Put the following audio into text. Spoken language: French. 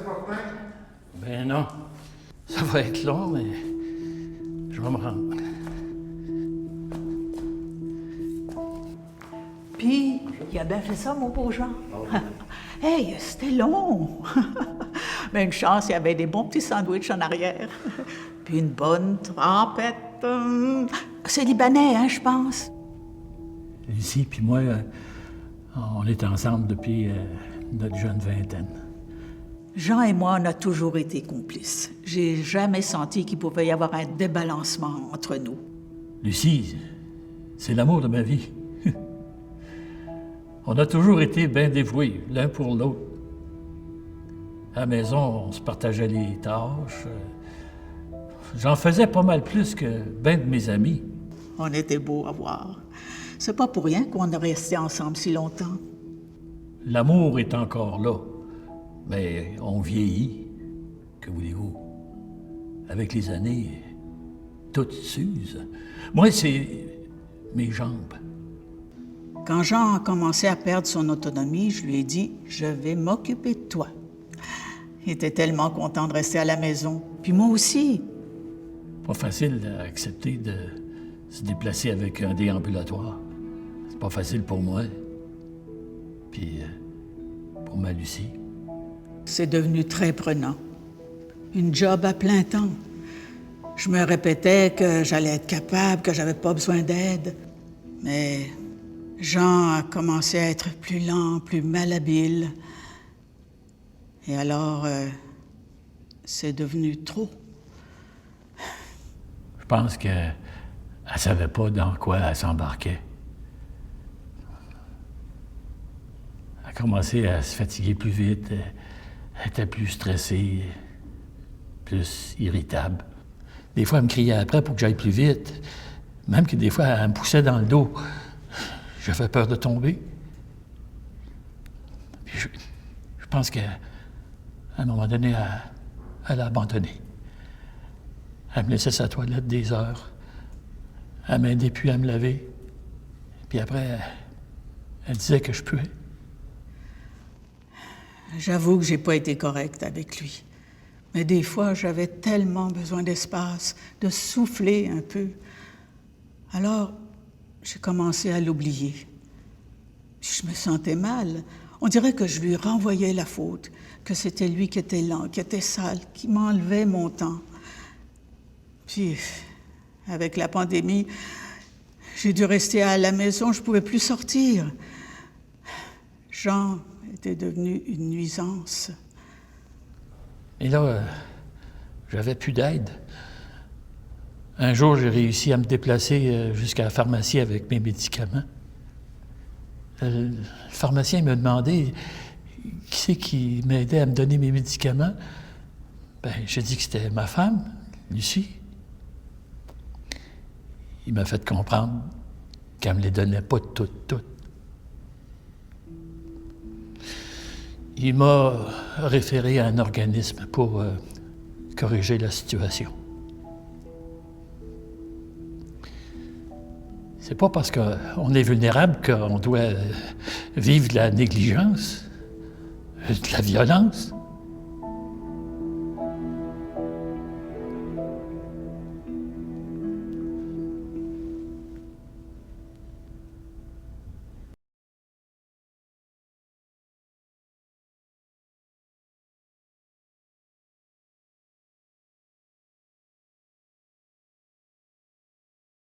Fortin? Ben non. Ça va être long, mais je vais me rendre. Puis, il a bien fait ça, mon beau Jean. Hey, c'était long. Mais une chance, il y avait des bons petits sandwichs en arrière. Puis une bonne trempette. C'est libanais, hein, je pense. Lucie puis moi, on est ensemble depuis notre jeune vingtaine. Jean et moi, on a toujours été complices. J'ai jamais senti qu'il pouvait y avoir un débalancement entre nous. Lucie, c'est l'amour de ma vie. On a toujours été bien dévoués, l'un pour l'autre. À la maison, on se partageait les tâches. J'en faisais pas mal plus que ben de mes amis. On était beaux à voir. C'est pas pour rien qu'on est restés ensemble si longtemps. L'amour est encore là, mais on vieillit. Que voulez-vous? Avec les années, tout s'use. Moi, c'est mes jambes. Quand Jean a commencé à perdre son autonomie, je lui ai dit « Je vais m'occuper de toi ». Il était tellement content de rester à la maison. Puis moi aussi. Pas facile d'accepter de se déplacer avec un déambulatoire. C'est pas facile pour moi. Puis pour ma Lucie. C'est devenu très prenant. Une job à plein temps. Je me répétais que j'allais être capable, que j'avais pas besoin d'aide. Mais Jean a commencé à être plus lent, plus malhabile. Et alors, c'est devenu trop. Je pense qu'elle savait pas dans quoi elle s'embarquait. Elle a commencé à se fatiguer plus vite. Elle était plus stressée, plus irritable. Des fois, elle me criait après pour que j'aille plus vite. Même que des fois, elle me poussait dans le dos. J'avais peur de tomber. Puis je pense qu'à un moment donné, elle a abandonné. Elle me laissait sa toilette des heures. Elle m'aidait plus à me laver. Puis après, elle disait que je puais. J'avoue que j'ai pas été correcte avec lui. Mais des fois, j'avais tellement besoin d'espace, de souffler un peu. Alors, j'ai commencé à l'oublier. Je me sentais mal. On dirait que je lui renvoyais la faute, que c'était lui qui était lent, qui était sale, qui m'enlevait mon temps. Puis, avec la pandémie, j'ai dû rester à la maison, je ne pouvais plus sortir. Jean était devenu une nuisance. Et là, j'avais plus d'aide. Un jour, j'ai réussi à me déplacer jusqu'à la pharmacie avec mes médicaments. Le pharmacien m'a demandé qui c'est qui m'aidait à me donner mes médicaments. Ben, j'ai dit que c'était ma femme, Lucie. Il m'a fait comprendre qu'elle me les donnait pas toutes. Il m'a référé à un organisme pour corriger la situation. C'est pas parce qu'on est vulnérable qu'on doit vivre de la négligence, de la violence.